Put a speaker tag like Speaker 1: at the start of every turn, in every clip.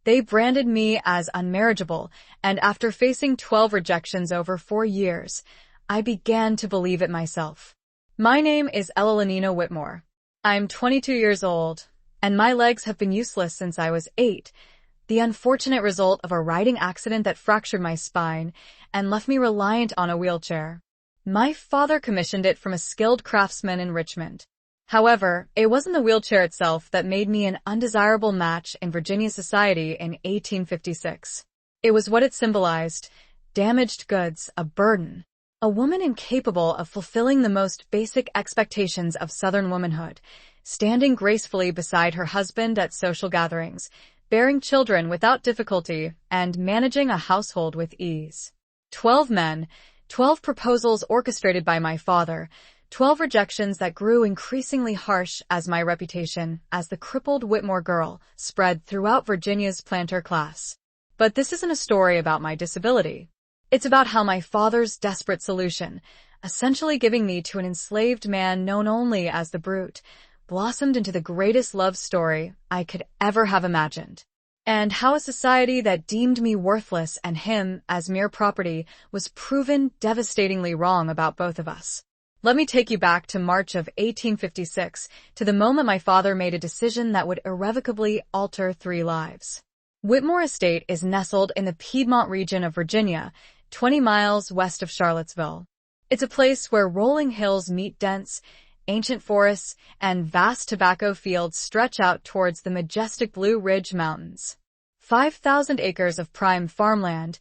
Speaker 1: They branded me as unmarriageable, and after facing 12 rejections over 4 years, I began to believe it myself. My name is Elenina Whitmore. I'm 22 years old, and my legs have been useless since I was 8, the unfortunate result of a riding accident that fractured my spine and left me reliant on a wheelchair. My father commissioned it from a skilled craftsman in Richmond. However, it wasn't the wheelchair itself that made me an undesirable match in Virginia society in 1856. It was what it symbolized: damaged goods, a burden. A woman incapable of fulfilling the most basic expectations of Southern womanhood, standing gracefully beside her husband at social gatherings, bearing children without difficulty, and managing a household with ease. 12 men, 12 proposals orchestrated by my father, 12 rejections that grew increasingly harsh as my reputation as the crippled Whitmore girl spread throughout Virginia's planter class. But this isn't a story about my disability. It's about how my father's desperate solution, essentially giving me to an enslaved man known only as the Brute, blossomed into the greatest love story I could ever have imagined. And how a society that deemed me worthless and him as mere property was proven devastatingly wrong about both of us. Let me take you back to March of 1856, to the moment my father made a decision that would irrevocably alter 3 lives. Whitmore Estate is nestled in the Piedmont region of Virginia, 20 miles west of Charlottesville. It's a place where rolling hills meet dense, ancient forests, and vast tobacco fields stretch out towards the majestic Blue Ridge Mountains. 5,000 acres of prime farmland,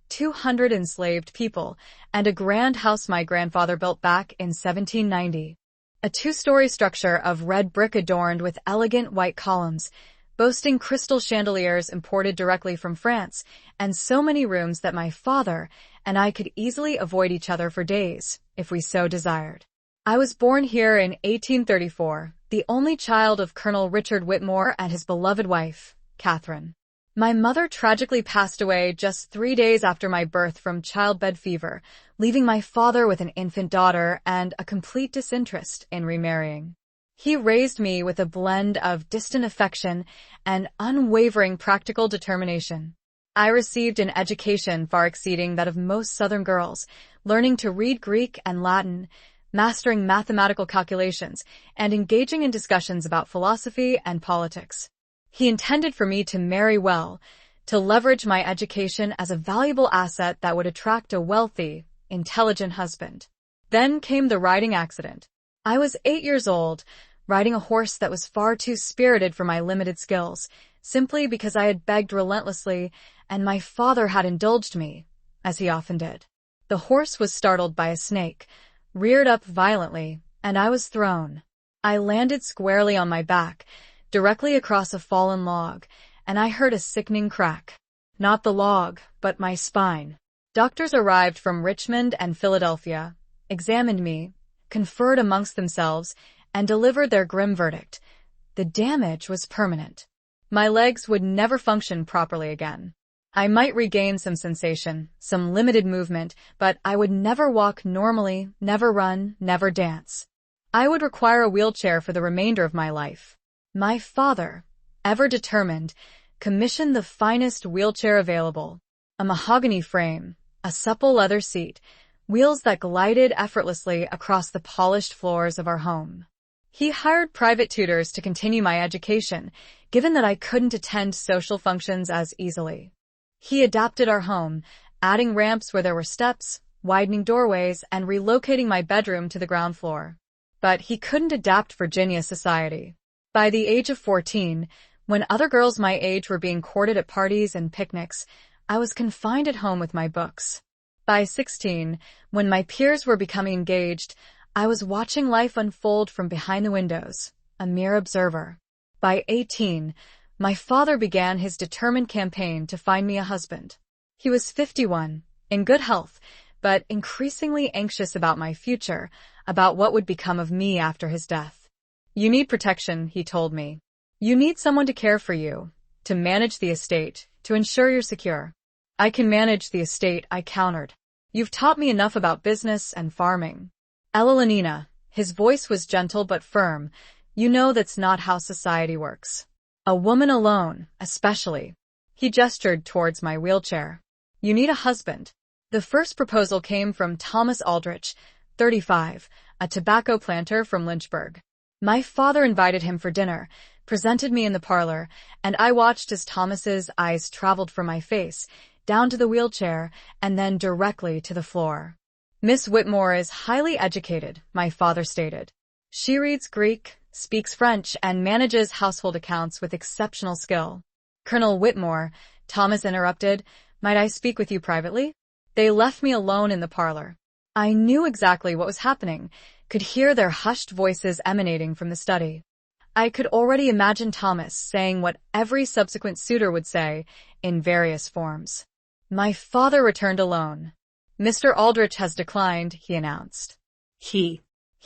Speaker 1: 200 enslaved people, and a grand house my grandfather built back in 1790. A 2-story structure of red brick adorned with elegant white columns, boasting crystal chandeliers imported directly from France, and so many rooms that my father and I could easily avoid each other for days, if we so desired. I was born here in 1834, the only child of Colonel Richard Whitmore and his beloved wife, Catherine. My mother tragically passed away just 3 days after my birth from childbed fever, leaving my father with an infant daughter and a complete disinterest in remarrying. He raised me with a blend of distant affection and unwavering practical determination. I received an education far exceeding that of most Southern girls, learning to read Greek and Latin, mastering mathematical calculations, and engaging in discussions about philosophy and politics. He intended for me to marry well, to leverage my education as a valuable asset that would attract a wealthy, intelligent husband. Then came the riding accident. I was 8 years old, riding a horse that was far too spirited for my limited skills, simply because I had begged relentlessly and my father had indulged me, as he often did. The horse was startled by a snake, reared up violently, and I was thrown. I landed squarely on my back, directly across a fallen log, and I heard a sickening crack. Not the log, but my spine. Doctors arrived from Richmond and Philadelphia, examined me, conferred amongst themselves, and delivered their grim verdict. The damage was permanent. My legs would never function properly again. I might regain some sensation, some limited movement, but I would never walk normally, never run, never dance. I would require a wheelchair for the remainder of my life. My father, ever determined, commissioned the finest wheelchair available. A mahogany frame, a supple leather seat, wheels that glided effortlessly across the polished floors of our home. He hired private tutors to continue my education, given that I couldn't attend social functions as easily. He adapted our home, adding ramps where there were steps, widening doorways, and relocating my bedroom to the ground floor. But he couldn't adapt Virginia society. By the age of 14, when other girls my age were being courted at parties and picnics, I was confined at home with my books. By 16, when my peers were becoming engaged, I was watching life unfold from behind the windows, a mere observer. By 18, my father began his determined campaign to find me a husband. He was 51, in good health, but increasingly anxious about my future, about what would become of me after his death. "You need protection," he told me. "You need someone to care for you, to manage the estate, to ensure you're secure." "I can manage the estate," I countered. "You've taught me enough about business and farming." "Elenina," his voice was gentle but firm, "you know that's not how society works. A woman alone, especially. He gestured towards my wheelchair. You need a husband. The first proposal came from Thomas Aldrich, 35, a tobacco planter from Lynchburg. My father invited him for dinner, presented me in the parlor, and I watched as Thomas's eyes traveled from my face, down to the wheelchair, and then directly to the floor. Miss Whitmore is highly educated, my father stated. She reads Greek, speaks French, and manages household accounts with exceptional skill. Colonel Whitmore, Thomas interrupted, might I speak with you privately? They left me alone in the parlor. I knew exactly what was happening, could hear their hushed voices emanating from the study. I could already imagine Thomas saying what every subsequent suitor would say, in various forms. My father returned alone. Mr. Aldrich has declined, he announced. He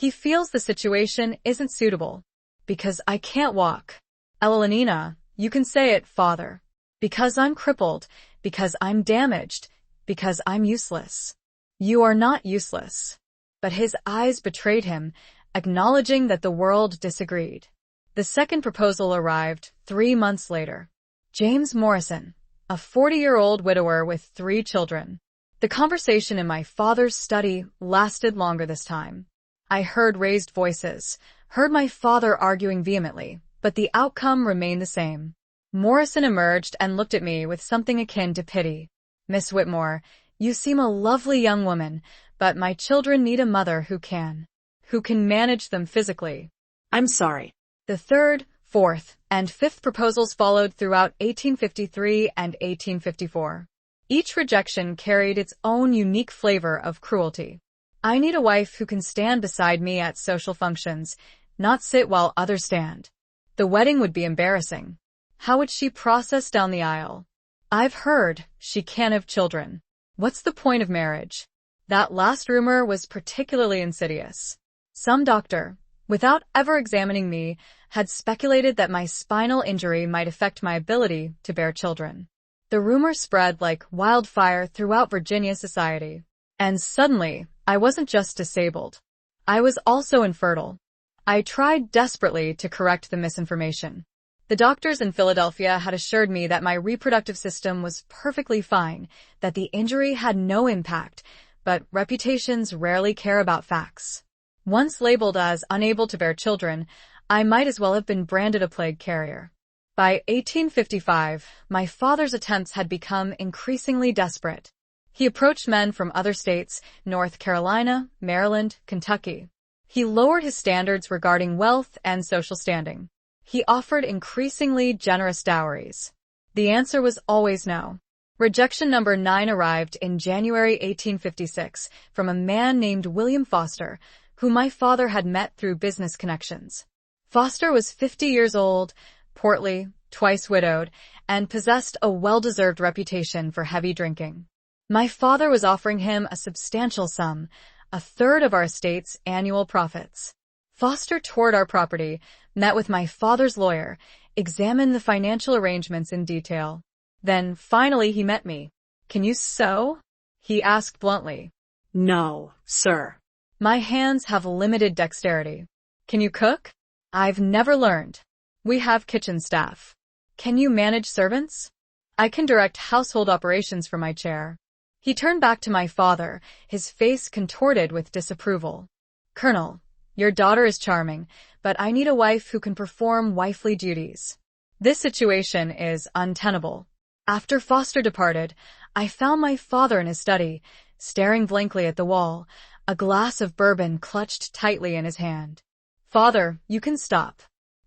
Speaker 1: feels the situation isn't suitable. Because I can't walk. Elenina, you can say it, father. Because I'm crippled, because I'm damaged, because I'm useless. You are not useless. But his eyes betrayed him, acknowledging that the world disagreed. The second proposal arrived 3 months later. James Morrison, a 40-year-old widower with 3 children. The conversation in my father's study lasted longer this time. I heard raised voices, heard my father arguing vehemently, but the outcome remained the same. Morrison emerged and looked at me with something akin to pity. Miss Whitmore, you seem a lovely young woman, but my children need a mother who can manage them physically. I'm sorry. The third, fourth, and fifth proposals followed throughout 1853 and 1854. Each rejection carried its own unique flavor of cruelty. I need a wife who can stand beside me at social functions, not sit while others stand. The wedding would be embarrassing. How would she process down the aisle? I've heard she can't have children. What's the point of marriage? That last rumor was particularly insidious. Some doctor, without ever examining me, had speculated that my spinal injury might affect my ability to bear children. The rumor spread like wildfire throughout Virginia society. And suddenly, I wasn't just disabled. I was also infertile. I tried desperately to correct the misinformation. The doctors in Philadelphia had assured me that my reproductive system was perfectly fine, that the injury had no impact, but reputations rarely care about facts. Once labeled as unable to bear children, I might as well have been branded a plague carrier. By 1855, my father's attempts had become increasingly desperate. He approached men from other states, North Carolina, Maryland, Kentucky. He lowered his standards regarding wealth and social standing. He offered increasingly generous dowries. The answer was always no. Rejection number 9 arrived in January 1856 from a man named William Foster, whom my father had met through business connections. Foster was 50 years old, portly, twice widowed, and possessed a well-deserved reputation for heavy drinking. My father was offering him a substantial sum, a third of our estate's annual profits. Foster toured our property, met with my father's lawyer, examined the financial arrangements in detail. Then, finally, he met me. Can you sew? He asked bluntly. No, sir. My hands have limited dexterity. Can you cook? I've never learned. We have kitchen staff. Can you manage servants? I can direct household operations from my chair. He turned back to my father, his face contorted with disapproval. Colonel, your daughter is charming, but I need a wife who can perform wifely duties. This situation is untenable. After Foster departed, I found my father in his study, staring blankly at the wall, a glass of bourbon clutched tightly in his hand. Father, you can stop.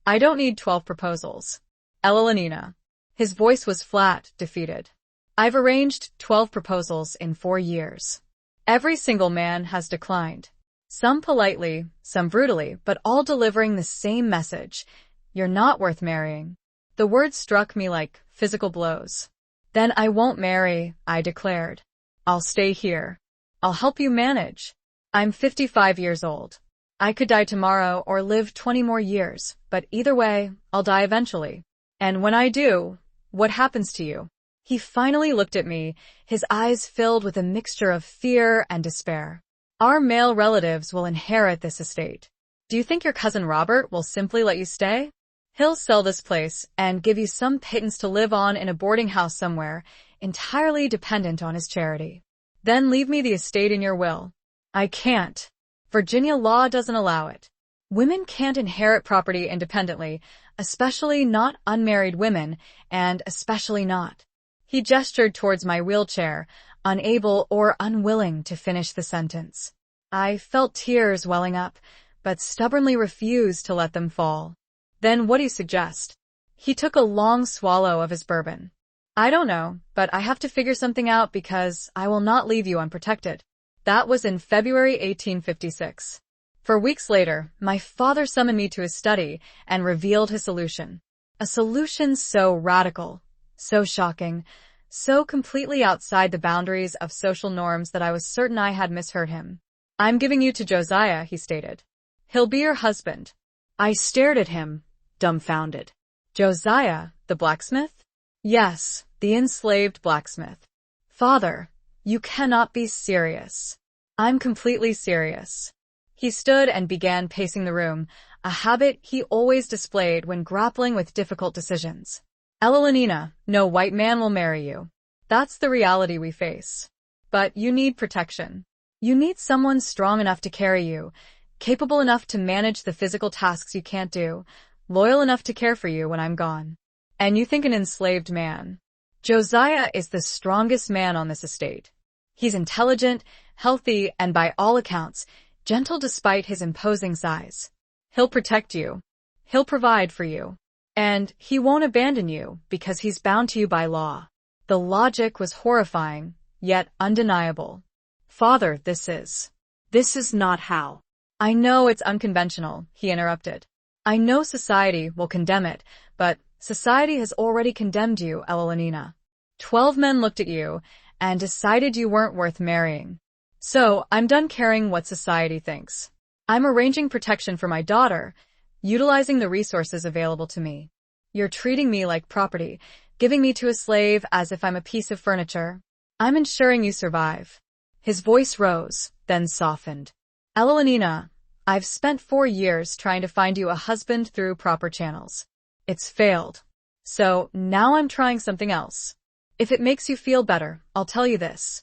Speaker 1: I don't need 12 proposals. Elenina. His voice was flat, defeated. I've arranged 12 proposals in 4 years. Every single man has declined. Some politely, some brutally, but all delivering the same message. You're not worth marrying. The words struck me like physical blows. Then I won't marry, I declared. I'll stay here. I'll help you manage. I'm 55 years old. I could die tomorrow or live 20 more years, but either way, I'll die eventually. And when I do, what happens to you? He finally looked at me, his eyes filled with a mixture of fear and despair. Our male relatives will inherit this estate. Do you think your cousin Robert will simply let you stay? He'll sell this place and give you some pittance to live on in a boarding house somewhere, entirely dependent on his charity. Then leave me the estate in your will. I can't. Virginia law doesn't allow it. Women can't inherit property independently, especially not unmarried women, and especially not. He gestured towards my wheelchair, unable or unwilling to finish the sentence. I felt tears welling up, but stubbornly refused to let them fall. Then what do you suggest? He took a long swallow of his bourbon. I don't know, but I have to figure something out because I will not leave you unprotected. That was in February 1856. For weeks later, my father summoned me to his study and revealed his solution. A solution so radical, so shocking, so completely outside the boundaries of social norms that I was certain I had misheard him. I'm giving you to Josiah, he stated. He'll be your husband. I stared at him, dumbfounded. Josiah, the blacksmith? Yes, the enslaved blacksmith. Father, you cannot be serious. I'm completely serious. He stood and began pacing the room, a habit he always displayed when grappling with difficult decisions. Elenina, no white man will marry you. That's the reality we face. But you need protection. You need someone strong enough to carry you, capable enough to manage the physical tasks you can't do, loyal enough to care for you when I'm gone. And you think an enslaved man. Josiah is the strongest man on this estate. He's intelligent, healthy, and by all accounts, gentle despite his imposing size. He'll protect you. He'll provide for you. And he won't abandon you because he's bound to you by law. The logic was horrifying, yet undeniable. Father, this is not how. I know it's unconventional, he interrupted. I know society will condemn it, but society has already condemned you, Elenina. 12 men looked at you and decided you weren't worth marrying. So, I'm done caring what society thinks. I'm arranging protection for my daughter, utilizing the resources available to me. You're treating me like property, giving me to a slave as if I'm a piece of furniture. I'm ensuring you survive. His voice rose, then softened. Elenina, I've spent 4 years trying to find you a husband through proper channels. It's failed. So, now I'm trying something else. If it makes you feel better, I'll tell you this.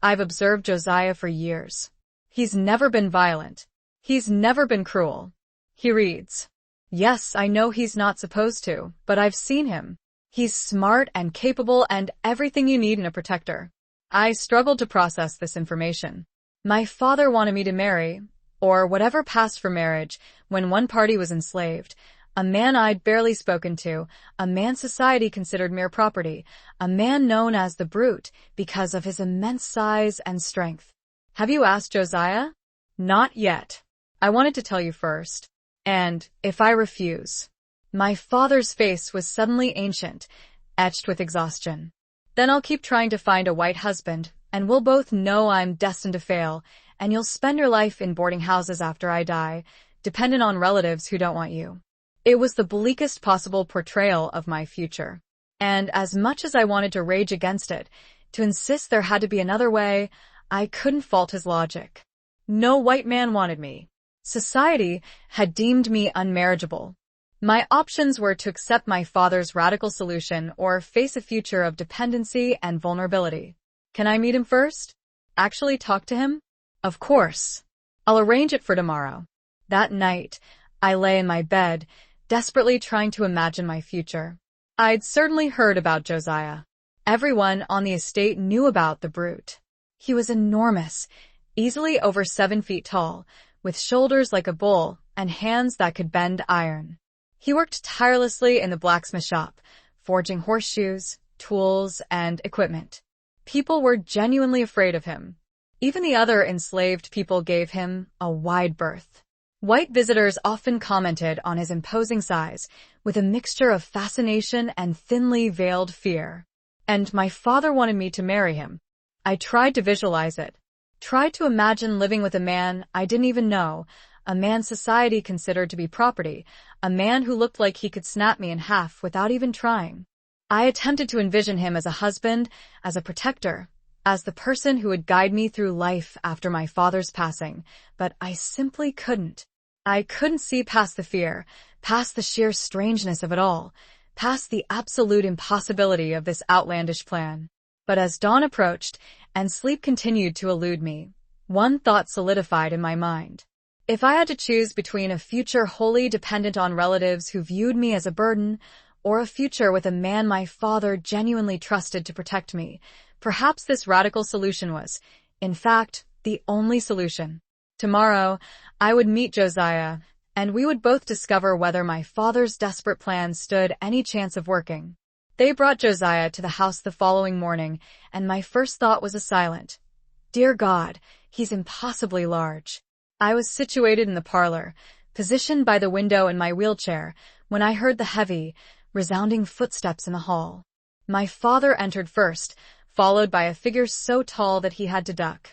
Speaker 1: I've observed Josiah for years. He's never been violent. He's never been cruel. He reads. Yes, I know he's not supposed to, but I've seen him. He's smart and capable and everything you need in a protector. I struggled to process this information. My father wanted me to marry, or whatever passed for marriage, when one party was enslaved, a man I'd barely spoken to, a man society considered mere property, a man known as the Brute because of his immense size and strength. Have you asked Josiah? Not yet. I wanted to tell you first. And if I refuse? My father's face was suddenly ancient, etched with exhaustion. Then I'll keep trying to find a white husband, and we'll both know I'm destined to fail, and you'll spend your life in boarding houses after I die, dependent on relatives who don't want you. It was the bleakest possible portrayal of my future. And as much as I wanted to rage against it, to insist there had to be another way, I couldn't fault his logic. No white man wanted me. Society had deemed me unmarriageable. My options were to accept my father's radical solution or face a future of dependency and vulnerability. Can I meet him first? Actually talk to him? Of course. I'll arrange it for tomorrow. That night, I lay in my bed, desperately trying to imagine my future. I'd certainly heard about Josiah. Everyone on the estate knew about the Brute. He was enormous, easily over 7 feet tall, with shoulders like a bull and hands that could bend iron. He worked tirelessly in the blacksmith shop, forging horseshoes, tools, and equipment. People were genuinely afraid of him. Even the other enslaved people gave him a wide berth. White visitors often commented on his imposing size, with a mixture of fascination and thinly veiled fear. And my father wanted me to marry him. I tried to visualize it. Tried to imagine living with a man I didn't even know, a man society considered to be property, a man who looked like he could snap me in half without even trying. I attempted to envision him as a husband, as a protector, as the person who would guide me through life after my father's passing, but I simply couldn't. I couldn't see past the fear, past the sheer strangeness of it all, past the absolute impossibility of this outlandish plan. But as dawn approached and sleep continued to elude me, one thought solidified in my mind. If I had to choose between a future wholly dependent on relatives who viewed me as a burden, or a future with a man my father genuinely trusted to protect me, perhaps this radical solution was, in fact, the only solution. Tomorrow, I would meet Josiah, and we would both discover whether my father's desperate plan stood any chance of working. They brought Josiah to the house the following morning, and my first thought was a silent, "Dear God, he's impossibly large." I was situated in the parlor, positioned by the window in my wheelchair, when I heard the heavy, resounding footsteps in the hall. My father entered first, followed by a figure so tall that he had to duck,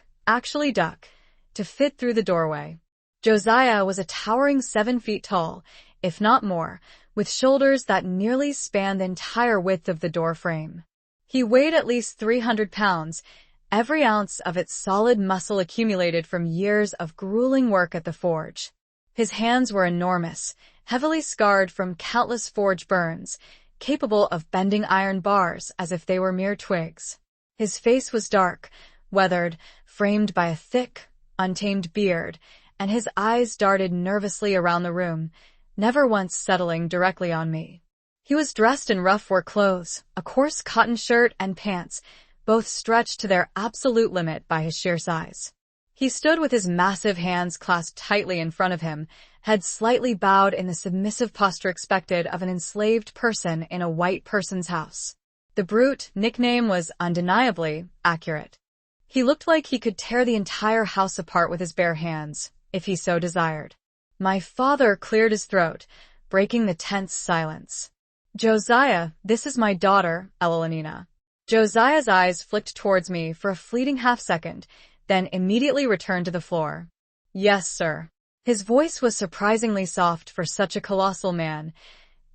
Speaker 1: to fit through the doorway. Josiah was a towering 7 feet tall, if not more, with shoulders that nearly spanned the entire width of the door frame. He weighed at least 300 pounds, every ounce of its solid muscle accumulated from years of grueling work at the forge. His hands were enormous, heavily scarred from countless forge burns, capable of bending iron bars as if they were mere twigs. His face was dark, weathered, framed by a thick, untamed beard, and his eyes darted nervously around the room, never once settling directly on me. He was dressed in rough work clothes, a coarse cotton shirt and pants, both stretched to their absolute limit by his sheer size. He stood with his massive hands clasped tightly in front of him, head slightly bowed in the submissive posture expected of an enslaved person in a white person's house. The brute nickname was undeniably accurate. He looked like he could tear the entire house apart with his bare hands, if he so desired. My father cleared his throat, breaking the tense silence. "Josiah, this is my daughter, Elenina." Josiah's eyes flicked towards me for a fleeting half-second, then immediately returned to the floor. "Yes, sir." His voice was surprisingly soft for such a colossal man,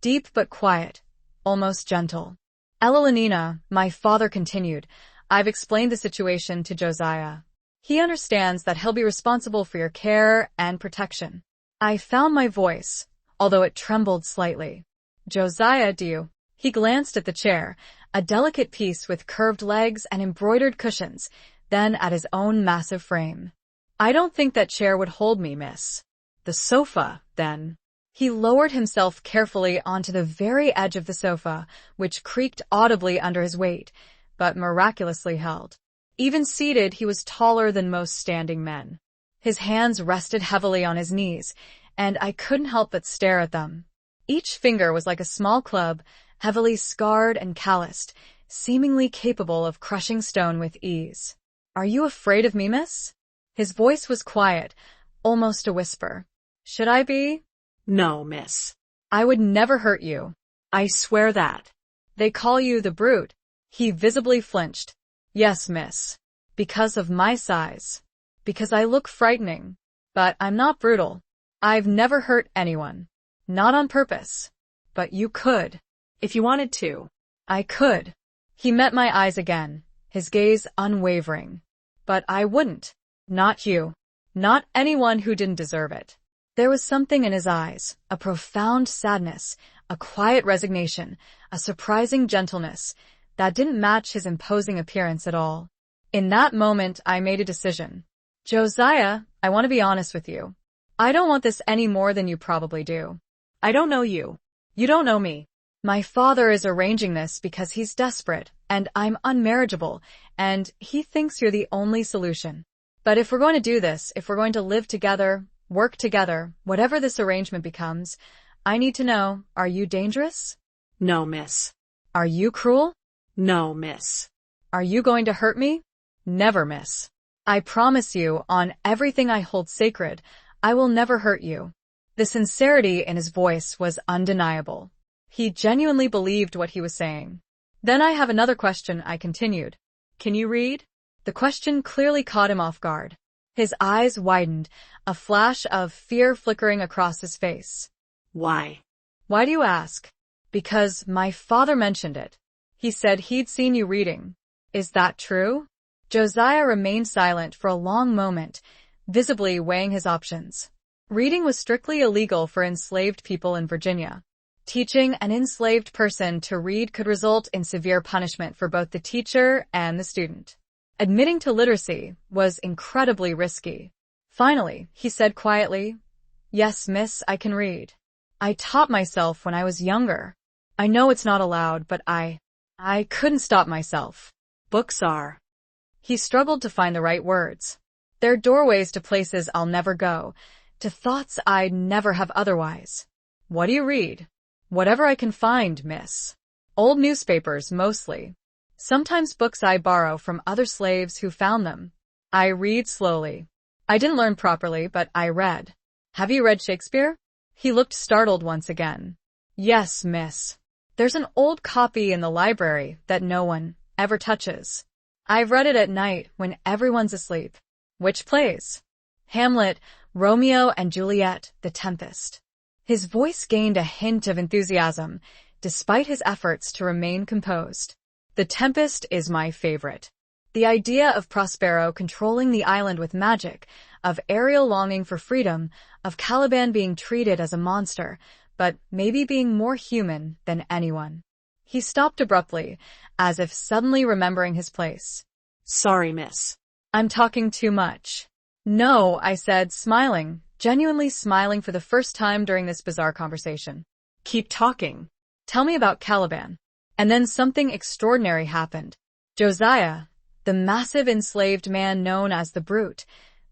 Speaker 1: deep but quiet, almost gentle. "Elenina," my father continued, "I've explained the situation to Josiah. He understands that he'll be responsible for your care and protection." I found my voice, although it trembled slightly. "Josiah, do you?" He glanced at the chair, a delicate piece with curved legs and embroidered cushions, then at his own massive frame. "I don't think that chair would hold me, miss." "The sofa, then." He lowered himself carefully onto the very edge of the sofa, which creaked audibly under his weight, but miraculously held. Even seated, he was taller than most standing men. His hands rested heavily on his knees, and I couldn't help but stare at them. Each finger was like a small club, heavily scarred and calloused, seemingly capable of crushing stone with ease. "Are you afraid of me, miss?" His voice was quiet, almost a whisper. "Should I be?"
Speaker 2: "No, miss.
Speaker 1: "I would never hurt you."
Speaker 2: I swear that."
Speaker 1: "They call you the brute." He visibly flinched. "Yes, miss. Because of my size. Because I look frightening. But I'm not brutal. I've never hurt anyone. Not on purpose. But you could."
Speaker 2: "If you wanted to."
Speaker 1: "I could." He met my eyes again, his gaze unwavering. "But I wouldn't. Not you. Not anyone who didn't deserve it." There was something in his eyes, a profound sadness, a quiet resignation, a surprising gentleness, that didn't match his imposing appearance at all. In that moment, I made a decision. "Josiah, I want to be honest with you. I don't want this any more than you probably do."
Speaker 2: "I don't know you."
Speaker 1: "You don't know me. My father is arranging this because he's desperate, and I'm unmarriageable, and he thinks you're the only solution. But if we're going to do this, if we're going to live together, work together, whatever this arrangement becomes, I need to know, are you dangerous?"
Speaker 2: "No, miss."
Speaker 1: "Are you cruel?"
Speaker 2: "No, miss."
Speaker 1: "Are you going to hurt me?" "Never, miss. I promise you, on everything I hold sacred, I will never hurt you." The sincerity in his voice was undeniable. He genuinely believed what he was saying. "Then I have another question," I continued. "Can you read?" The question clearly caught him off guard. His eyes widened, a flash of fear flickering across his face.
Speaker 2: "Why?"
Speaker 1: "Why do you ask?" "Because my father mentioned it. He said he'd seen you reading." "Is that true?" Josiah remained silent for a long moment, visibly weighing his options. Reading was strictly illegal for enslaved people in Virginia. Teaching an enslaved person to read could result in severe punishment for both the teacher and the student. Admitting to literacy was incredibly risky. Finally, he said quietly, "Yes, miss, I can read. I taught myself when I was younger. I know it's not allowed, but I couldn't stop myself.
Speaker 2: Books are.
Speaker 1: He struggled to find the right words. They're doorways to places I'll never go, to thoughts I'd never have otherwise. What do you read? Whatever I can find, miss. Old newspapers, mostly. Sometimes books I borrow from other slaves who found them. I read slowly. I didn't learn properly, but I read. Have you read Shakespeare?" He looked startled once again. "Yes, miss. There's an old copy in the library that no one ever touches. I've read it at night when everyone's asleep." "Which plays?" "Hamlet, Romeo and Juliet, The Tempest." His voice gained a hint of enthusiasm, despite his efforts to remain composed. "The Tempest is my favorite. The idea of Prospero controlling the island with magic, of Ariel longing for freedom, of Caliban being treated as a monster, but maybe being more human than anyone." He stopped abruptly, as if suddenly remembering his place.
Speaker 2: "Sorry, miss.
Speaker 1: "I'm talking too much." "No," I said, smiling, genuinely smiling for the first time during this bizarre conversation.
Speaker 2: Keep talking.
Speaker 1: "Tell me about Caliban." And then something extraordinary happened. Josiah, the massive enslaved man known as the Brute,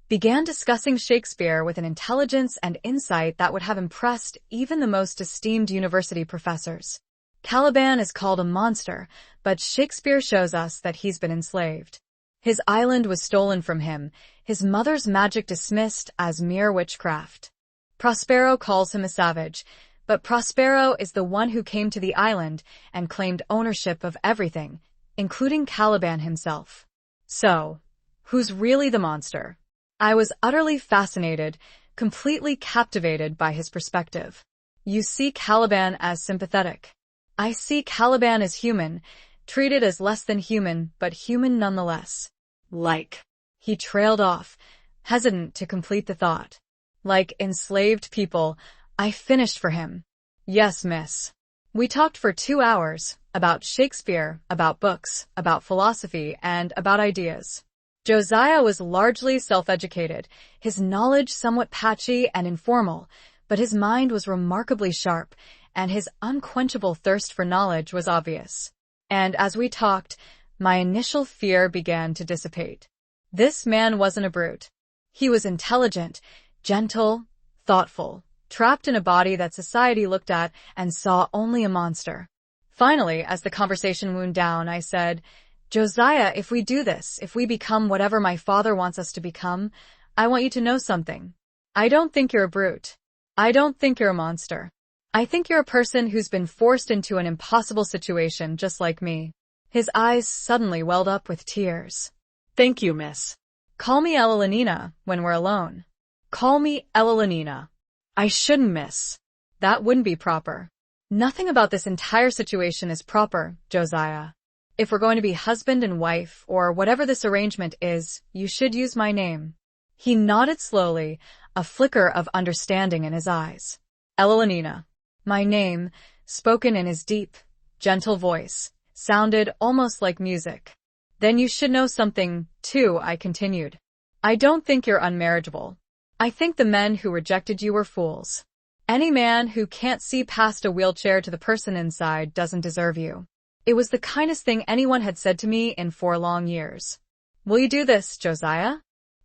Speaker 1: began discussing Shakespeare with an intelligence and insight that would have impressed even the most esteemed university professors. Caliban is called a monster, but Shakespeare shows us that he's been enslaved. His island was stolen from him, his mother's magic dismissed as mere witchcraft. Prospero calls him a savage, but Prospero is the one who came to the island and claimed ownership of everything, including Caliban himself. So, who's really the monster? I was utterly fascinated, completely captivated by his perspective. You see Caliban as sympathetic. I see Caliban as human, treated as less than human, but human nonetheless.
Speaker 2: Like.
Speaker 1: He trailed off, hesitant to complete the thought. Like enslaved people, I finished for him. Yes, miss. We talked for 2 hours, about Shakespeare, about books, about philosophy, and about ideas. Josiah was largely self-educated, his knowledge somewhat patchy and informal, but his mind was remarkably sharp, and his unquenchable thirst for knowledge was obvious. And as we talked, my initial fear began to dissipate. This man wasn't a brute. He was intelligent, gentle, thoughtful, trapped in a body that society looked at and saw only a monster. Finally, as the conversation wound down, I said, "Josiah, if we do this, if we become whatever my father wants us to become, I want you to know something. I don't think you're a brute. I don't think you're a monster. I think you're a person who's been forced into an impossible situation just like me." His eyes suddenly welled up with tears.
Speaker 2: "Thank you, miss."
Speaker 1: "Call me Ellalinina when we're alone." "Call me Ellalinina."
Speaker 2: "I shouldn't, miss."
Speaker 1: "That wouldn't be proper." "Nothing about this entire situation is proper, Josiah. If we're going to be husband and wife, or whatever this arrangement is, you should use my name." He nodded slowly, a flicker of understanding in his eyes. "Ellalinina." My name, spoken in his deep, gentle voice, sounded almost like music. "Then you should know something, too," I continued. "I don't think you're unmarriageable. I think the men who rejected you were fools. Any man who can't see past a wheelchair to the person inside doesn't deserve you." It was the kindest thing anyone had said to me in 4 long years. "Will you do this, Josiah?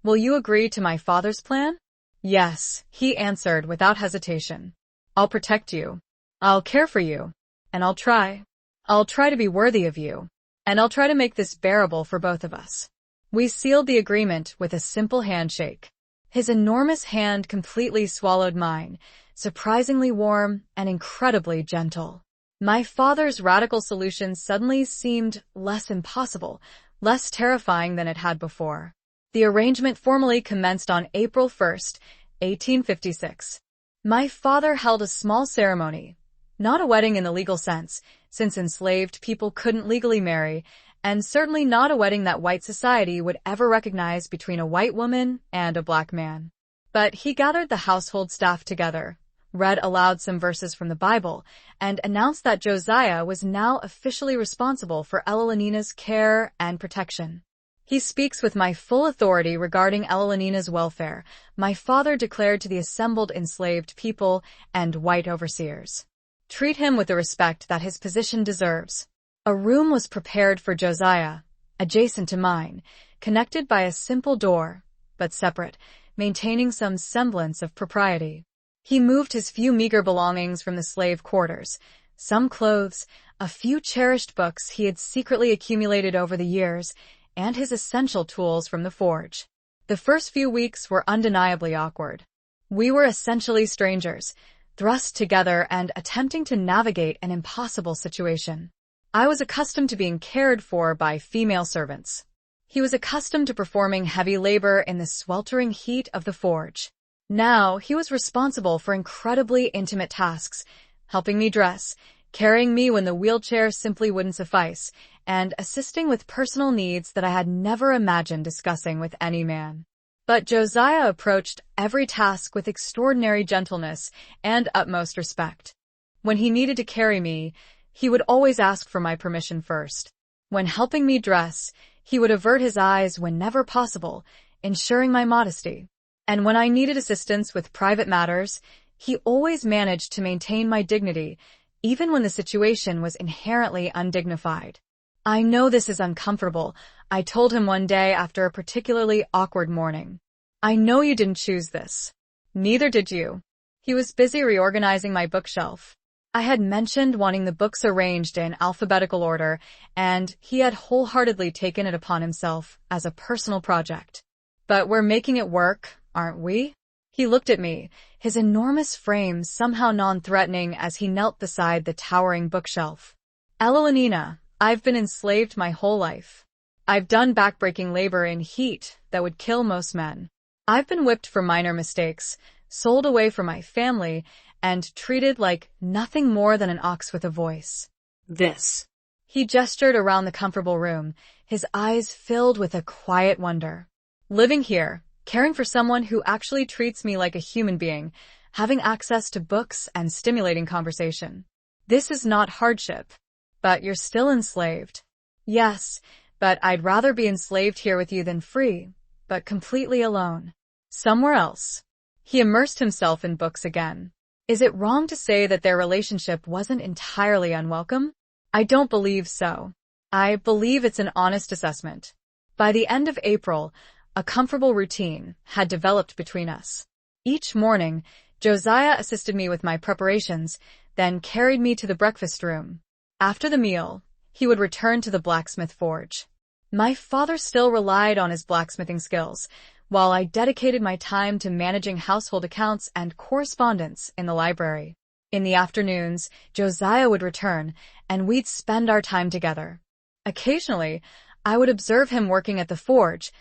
Speaker 1: Will you agree to my father's plan?" "Yes," he answered without hesitation. "I'll protect you. I'll care for you. And I'll try. I'll try to be worthy of you. And I'll try to make this bearable for both of us." We sealed the agreement with a simple handshake. His enormous hand completely swallowed mine, surprisingly warm and incredibly gentle. My father's radical solution suddenly seemed less impossible, less terrifying than it had before. The arrangement formally commenced on April 1st, 1856. My father held a small ceremony, not a wedding in the legal sense, since enslaved people couldn't legally marry, and certainly not a wedding that white society would ever recognize between a white woman and a black man. But he gathered the household staff together, read aloud some verses from the Bible, and announced that Josiah was now officially responsible for Elanina's care and protection. He speaks with my full authority regarding Elanina's welfare, my father declared to the assembled enslaved people and white overseers. Treat him with the respect that his position deserves. A room was prepared for Josiah, adjacent to mine, connected by a simple door, but separate, maintaining some semblance of propriety. He moved his few meager belongings from the slave quarters, some clothes, a few cherished books he had secretly accumulated over the years, and his essential tools from the forge. The first few weeks were undeniably awkward. We were essentially strangers, thrust together and attempting to navigate an impossible situation. I was accustomed to being cared for by female servants. He was accustomed to performing heavy labor in the sweltering heat of the forge. Now, he was responsible for incredibly intimate tasks, helping me dress, carrying me when the wheelchair simply wouldn't suffice, and assisting with personal needs that I had never imagined discussing with any man. But Josiah approached every task with extraordinary gentleness and utmost respect. When he needed to carry me, he would always ask for my permission first. When helping me dress, he would avert his eyes whenever possible, ensuring my modesty. And when I needed assistance with private matters, he always managed to maintain my dignity, even when the situation was inherently undignified. I know this is uncomfortable, I told him one day after a particularly awkward morning. I know you didn't choose this. Neither did you. He was busy reorganizing my bookshelf. I had mentioned wanting the books arranged in alphabetical order, and he had wholeheartedly taken it upon himself as a personal project. But we're making it work, aren't we? He looked at me, his enormous frame somehow non-threatening as he knelt beside the towering bookshelf. Elanina, I've been enslaved my whole life. I've done backbreaking labor in heat that would kill most men. I've been whipped for minor mistakes, sold away from my family, and treated like nothing more than an ox with a voice.
Speaker 2: This.
Speaker 1: He gestured around the comfortable room, his eyes filled with a quiet wonder. Living here, caring for someone who actually treats me like a human being, having access to books and stimulating conversation. This is not hardship. But you're still enslaved. Yes, but I'd rather be enslaved here with you than free, but completely alone. Somewhere else. He immersed himself in books again. Is it wrong to say that their relationship wasn't entirely unwelcome? I don't believe so. I believe it's an honest assessment. By the end of April, a comfortable routine had developed between us. Each morning, Josiah assisted me with my preparations, then carried me to the breakfast room. After the meal, he would return to the blacksmith forge. My father still relied on his blacksmithing skills, while I dedicated my time to managing household accounts and correspondence in the library. In the afternoons, Josiah would return, and we'd spend our time together. Occasionally, I would observe him working at the forge,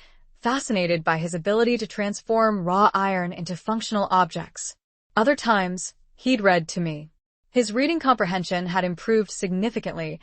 Speaker 1: fascinated by his ability to transform raw iron into functional objects. Other times, he'd read to me. His reading comprehension had improved significantly,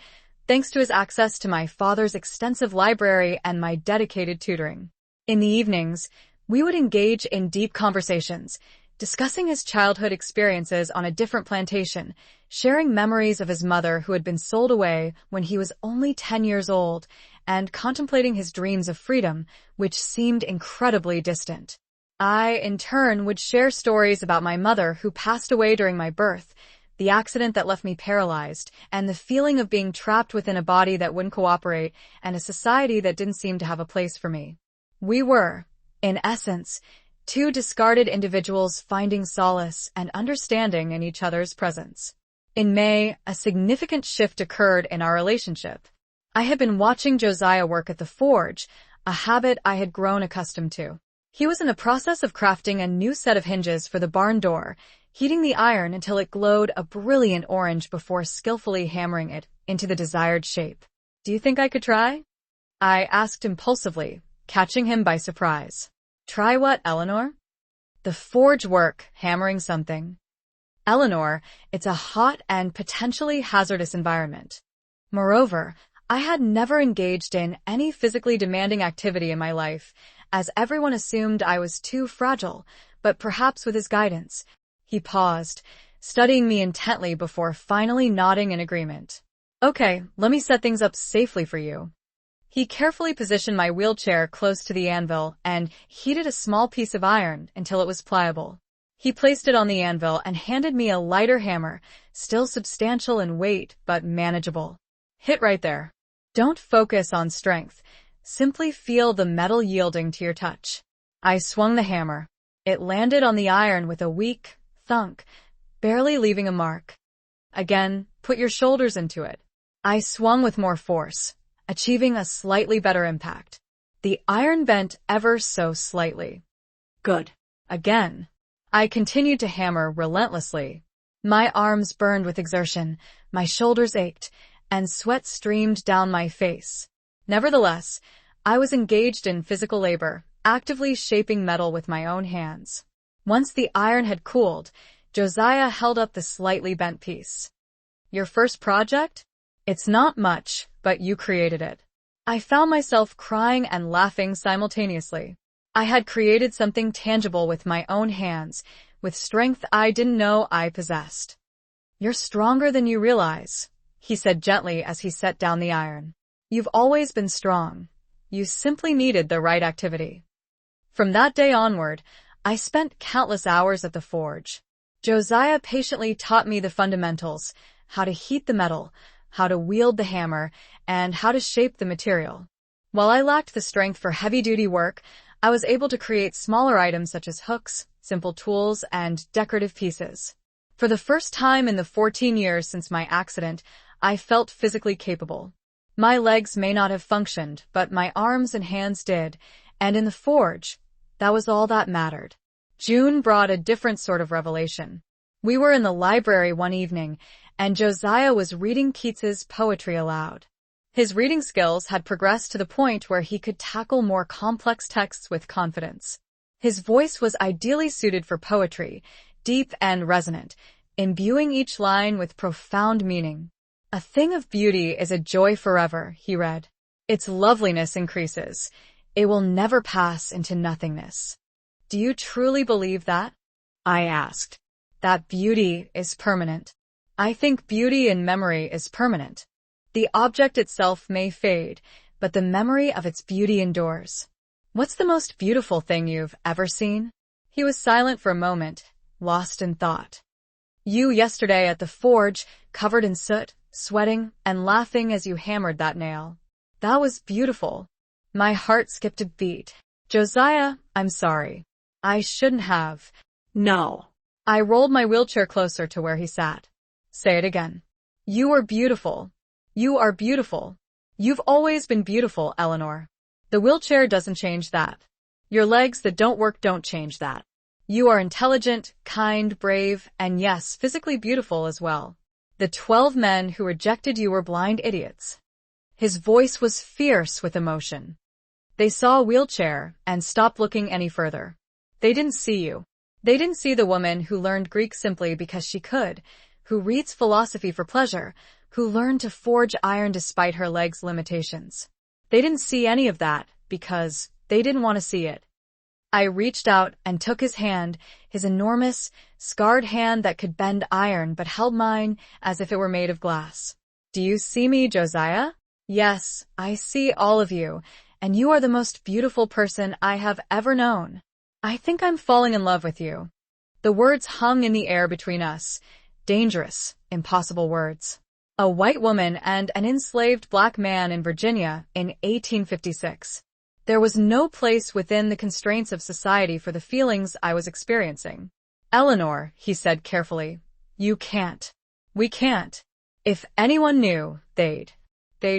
Speaker 1: thanks to his access to my father's extensive library and my dedicated tutoring. In the evenings, we would engage in deep conversations, discussing his childhood experiences on a different plantation, sharing memories of his mother who had been sold away when he was only 10 years old, and contemplating his dreams of freedom, which seemed incredibly distant. I, in turn, would share stories about my mother who passed away during my birth, the accident that left me paralyzed, and the feeling of being trapped within a body that wouldn't cooperate, and a society that didn't seem to have a place for me. We were, in essence, two discarded individuals finding solace and understanding in each other's presence. In May, a significant shift occurred in our relationship. I had been watching Josiah work at the forge, a habit I had grown accustomed to. He was in the process of crafting a new set of hinges for the barn door, heating the iron until it glowed a brilliant orange before skillfully hammering it into the desired shape. Do you think I could try? I asked impulsively, catching him by surprise. Try what, Eleanor? The forge work, hammering something. Eleanor, it's a hot and potentially hazardous environment. Moreover, I had never engaged in any physically demanding activity in my life, as everyone assumed I was too fragile, but perhaps with his guidance. He paused, studying me intently before finally nodding in agreement. Okay, let me set things up safely for you. He carefully positioned my wheelchair close to the anvil and heated a small piece of iron until it was pliable. He placed it on the anvil and handed me a lighter hammer, still substantial in weight but manageable. Hit right there. Don't focus on strength. Simply feel the metal yielding to your touch. I swung the hammer. It landed on the iron with a weak thunk, barely leaving a mark. Again, put your shoulders into it. I swung with more force, achieving a slightly better impact. The iron bent ever so slightly.
Speaker 2: Good.
Speaker 1: Again. I continued to hammer relentlessly. My arms burned with exertion, my shoulders ached, and sweat streamed down my face. Nevertheless, I was engaged in physical labor, actively shaping metal with my own hands. Once the iron had cooled, Josiah held up the slightly bent piece. Your first project? It's not much, but you created it. I found myself crying and laughing simultaneously. I had created something tangible with my own hands, with strength I didn't know I possessed. You're stronger than you realize, he said gently as he set down the iron. You've always been strong. You simply needed the right activity. From that day onward, I spent countless hours at the forge. Josiah patiently taught me the fundamentals, how to heat the metal, how to wield the hammer, and how to shape the material. While I lacked the strength for heavy-duty work, I was able to create smaller items such as hooks, simple tools, and decorative pieces. For the first time in the 14 years since my accident, I felt physically capable. My legs may not have functioned, but my arms and hands did, and in the forge, that was all that mattered. June brought a different sort of revelation. We were in the library one evening, and Josiah was reading Keats's poetry aloud. His reading skills had progressed to the point where he could tackle more complex texts with confidence. His voice was ideally suited for poetry, deep and resonant, imbuing each line with profound meaning. A thing of beauty is a joy forever, he read. Its loveliness increases. It will never pass into nothingness. Do you truly believe that? I asked. That beauty is permanent. I think beauty in memory is permanent. The object itself may fade, but the memory of its beauty endures. What's the most beautiful thing you've ever seen? He was silent for a moment, lost in thought. You yesterday at the forge, covered in soot, sweating, and laughing as you hammered that nail. That was beautiful. My heart skipped a beat. Josiah, I'm sorry. I shouldn't have.
Speaker 2: No.
Speaker 1: I rolled my wheelchair closer to where he sat. Say it again. You are beautiful. You are beautiful. You've always been beautiful, Eleanor. The wheelchair doesn't change that. Your legs that don't work don't change that. You are intelligent, kind, brave, and yes, physically beautiful as well. The 12 men who rejected you were blind idiots. His voice was fierce with emotion. They saw a wheelchair and stopped looking any further. They didn't see you. They didn't see the woman who learned Greek simply because she could, who reads philosophy for pleasure, who learned to forge iron despite her legs' limitations. They didn't see any of that because they didn't want to see it. I reached out and took his hand, his enormous, scarred hand that could bend iron but held mine as if it were made of glass. Do you see me, Josiah? Yes, I see all of you, and you are the most beautiful person I have ever known. I think I'm falling in love with you. The words hung in the air between us. Dangerous, impossible words. A white woman and an enslaved black man in Virginia in 1856. There was no place within the constraints of society for the feelings I was experiencing. Eleanor, he said carefully, you can't. We can't. If anyone knew, they'd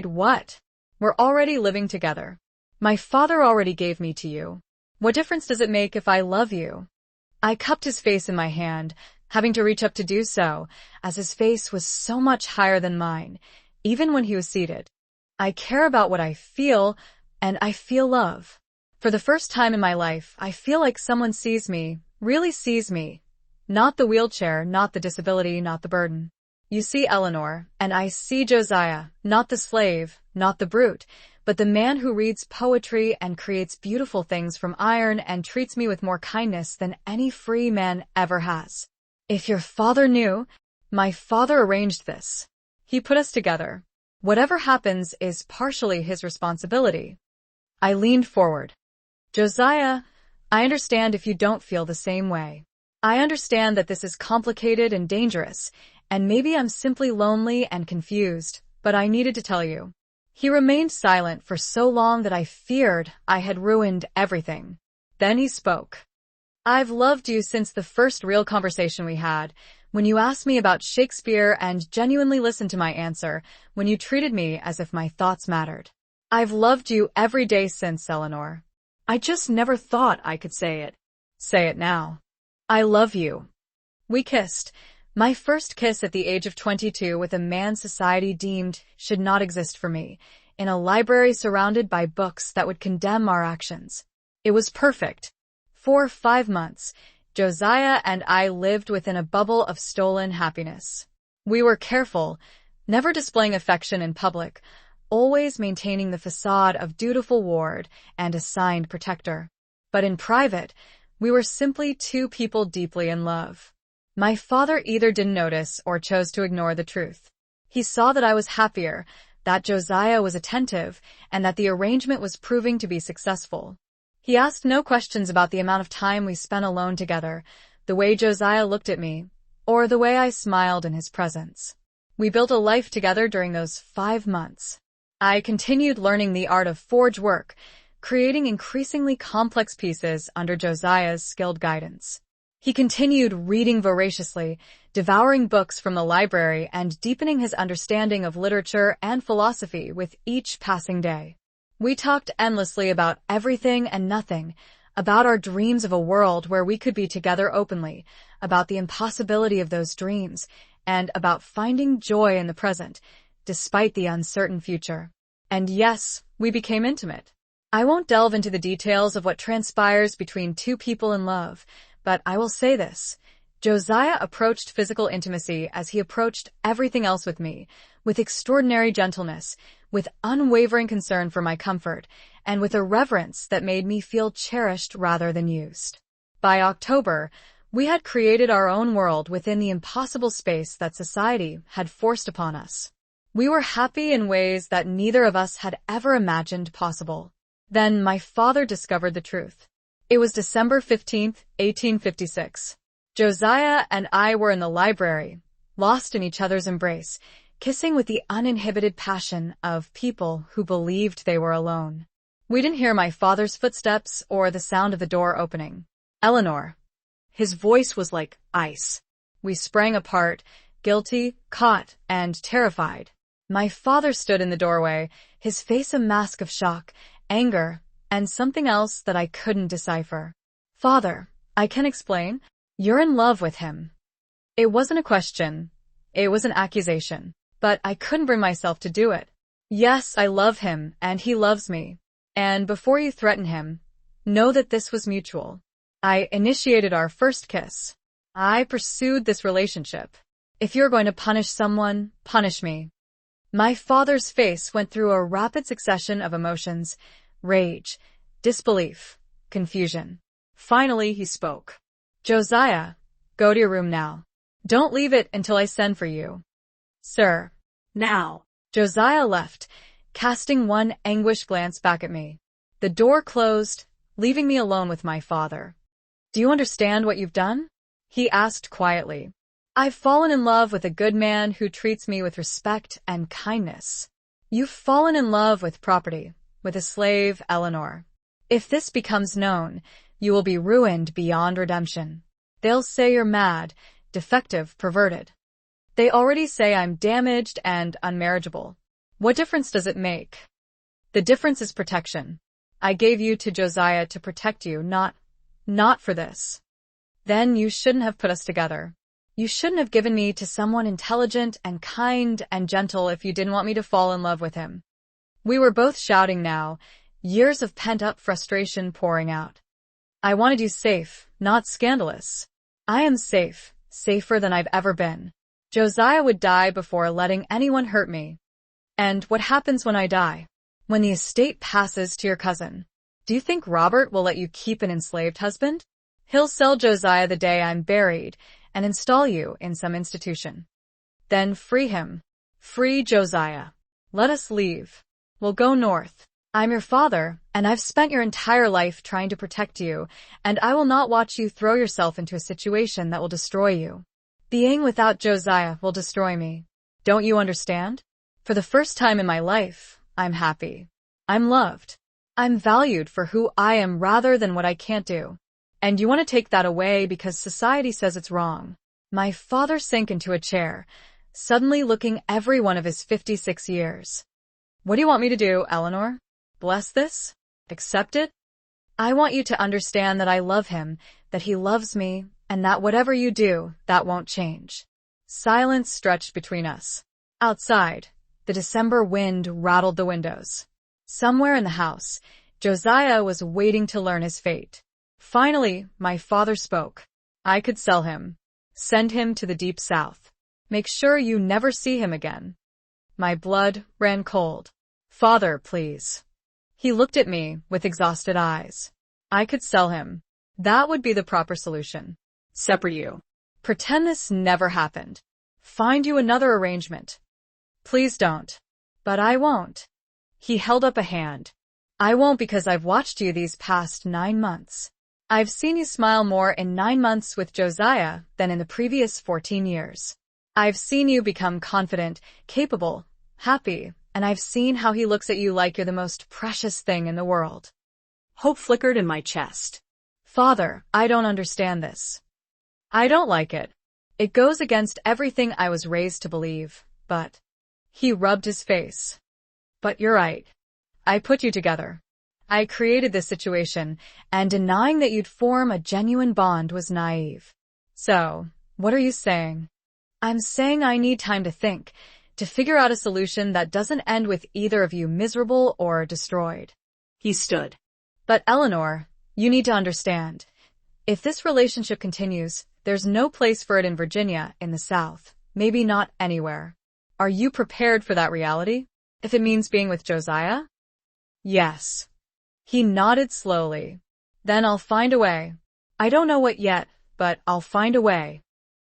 Speaker 1: what? We're already living together. My father already gave me to you. What difference does it make if I love you? I cupped his face in my hand, having to reach up to do so, as his face was so much higher than mine, even when he was seated. I care about what I feel, and I feel love. For the first time in my life, I feel like someone sees me, really sees me. Not the wheelchair, not the disability, not the burden. You see Eleanor, and I see Josiah, not the slave, not the brute, but the man who reads poetry and creates beautiful things from iron and treats me with more kindness than any free man ever has. If your father knew, my father arranged this. He put us together. Whatever happens is partially his responsibility. I leaned forward. Josiah, I understand if you don't feel the same way. I understand that this is complicated and dangerous, and maybe I'm simply lonely and confused, but I needed to tell you. He remained silent for so long that I feared I had ruined everything. Then he spoke. I've loved you since the first real conversation we had, when you asked me about Shakespeare and genuinely listened to my answer, when you treated me as if my thoughts mattered. I've loved you every day since, Eleanor.
Speaker 2: I just never thought I could say it.
Speaker 1: Say it now. I love you. We kissed. My first kiss at the age of 22 with a man society deemed should not exist for me, in a library surrounded by books that would condemn our actions. It was perfect. For 5 months, Josiah and I lived within a bubble of stolen happiness. We were careful, never displaying affection in public, always maintaining the facade of dutiful ward and assigned protector. But in private, we were simply two people deeply in love. My father either didn't notice or chose to ignore the truth. He saw that I was happier, that Josiah was attentive, and that the arrangement was proving to be successful. He asked no questions about the amount of time we spent alone together, the way Josiah looked at me, or the way I smiled in his presence. We built a life together during those 5 months. I continued learning the art of forge work, creating increasingly complex pieces under Josiah's skilled guidance. He continued reading voraciously, devouring books from the library and deepening his understanding of literature and philosophy with each passing day. We talked endlessly about everything and nothing, about our dreams of a world where we could be together openly, about the impossibility of those dreams, and about finding joy in the present, despite the uncertain future. And yes, we became intimate. I won't delve into the details of what transpires between two people in love, but I will say this. Josiah approached physical intimacy as he approached everything else with me, with extraordinary gentleness, with unwavering concern for my comfort, and with a reverence that made me feel cherished rather than used. By October, we had created our own world within the impossible space that society had forced upon us. We were happy in ways that neither of us had ever imagined possible. Then my father discovered the truth. It was December 15th, 1856. Josiah and I were in the library, lost in each other's embrace, kissing with the uninhibited passion of people who believed they were alone. We didn't hear my father's footsteps or the sound of the door opening. Eleanor. His voice was like ice. We sprang apart, guilty, caught, and terrified. My father stood in the doorway, his face a mask of shock, anger, and something else that I couldn't decipher. Father, I can explain. You're in love with him. It wasn't a question. It was an accusation. But I couldn't bring myself to do it. Yes, I love him, and he loves me. And before you threaten him, know that this was mutual. I initiated our first kiss. I pursued this relationship. If you're going to punish someone, punish me. My father's face went through a rapid succession of emotions, rage, disbelief, confusion. Finally, he spoke. Josiah, go to your room now. Don't leave it until I send for you. Sir.
Speaker 2: Now.
Speaker 1: Josiah left, casting one anguished glance back at me. The door closed, leaving me alone with my father. Do you understand what you've done? He asked quietly. I've fallen in love with a good man who treats me with respect and kindness. You've fallen in love with property, with a slave, Eleanor. If this becomes known, you will be ruined beyond redemption. They'll say you're mad, defective, perverted. They already say I'm damaged and unmarriageable. What difference does it make? The difference is protection. I gave you to Josiah to protect you, not for this. Then you shouldn't have put us together. You shouldn't have given me to someone intelligent and kind and gentle if you didn't want me to fall in love with him. We were both shouting now, years of pent-up frustration pouring out. I wanted you safe, not scandalous. I am safe, safer than I've ever been. Josiah would die before letting anyone hurt me. And what happens when I die? When the estate passes to your cousin, do you think Robert will let you keep an enslaved husband? He'll sell Josiah the day I'm buried and install you in some institution. Then free him. Free Josiah. Let us leave. We'll go north. I'm your father, and I've spent your entire life trying to protect you, and I will not watch you throw yourself into a situation that will destroy you. Being without Josiah will destroy me. Don't you understand? For the first time in my life, I'm happy. I'm loved. I'm valued for who I am rather than what I can't do. And you want to take that away because society says it's wrong. My father sank into a chair, suddenly looking every one of his 56 years. What do you want me to do, Eleanor? Bless this? Accept it? I want you to understand that I love him, that he loves me, and that whatever you do, that won't change. Silence stretched between us. Outside, the December wind rattled the windows. Somewhere in the house, Josiah was waiting to learn his fate. Finally, my father spoke. I could sell him. Send him to the deep south. Make sure you never see him again. My blood ran cold. Father, please. He looked at me with exhausted eyes. I could sell him. That would be the proper solution.
Speaker 2: Separate you.
Speaker 1: Pretend this never happened. Find you another arrangement. Please don't. But I won't. He held up a hand. I won't because I've watched you these past 9 months. I've seen you smile more in 9 months with Josiah than in the previous 14 years. I've seen you become confident, capable, happy, and I've seen how he looks at you like you're the most precious thing in the world.
Speaker 2: Hope flickered in my chest.
Speaker 1: Father, I don't understand this. I don't like it. It goes against everything I was raised to believe, but... He rubbed his face. But you're right. I put you together. I created this situation, and denying that you'd form a genuine bond was naive. So, what are you saying? I'm saying I need time to think, to figure out a solution that doesn't end with either of you miserable or destroyed.
Speaker 2: He stood.
Speaker 1: But Eleanor, you need to understand. If this relationship continues, there's no place for it in Virginia, in the South, maybe not anywhere. Are you prepared for that reality? If it means being with Josiah? Yes. He nodded slowly. Then I'll find a way. I don't know what yet, but I'll find a way.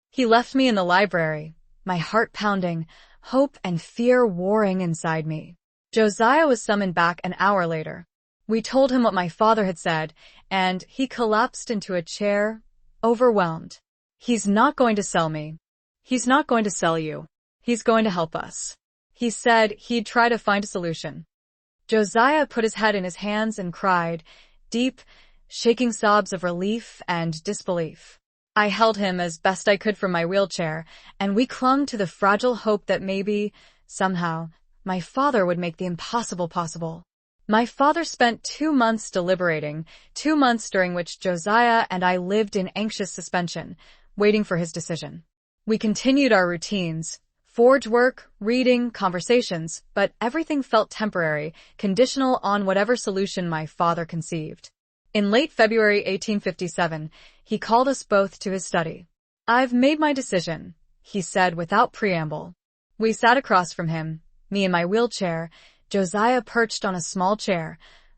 Speaker 1: He left me in the library, my heart pounding, hope and fear warring inside me. Josiah was summoned back an hour later. We told him what my father had said, and he collapsed into a chair, overwhelmed. He's not going to sell me.
Speaker 2: He's not going to sell you.
Speaker 1: He's going to help us. He said he'd try to find a solution. Josiah put his head in his hands and cried, deep, shaking sobs of relief and disbelief. I held him as best I could from my wheelchair, and we clung to the fragile hope that maybe, somehow, my father would make the impossible possible. My father spent 2 months deliberating, 2 months during which Josiah and I lived in anxious suspension, waiting for his decision. We continued our routines, forge work, reading, conversations, but everything felt temporary, conditional on whatever solution my father conceived. In late February 1857, he called us both to his study. I've made my decision, he said without preamble. We sat across from him, me in my wheelchair, Josiah perched on a small chair,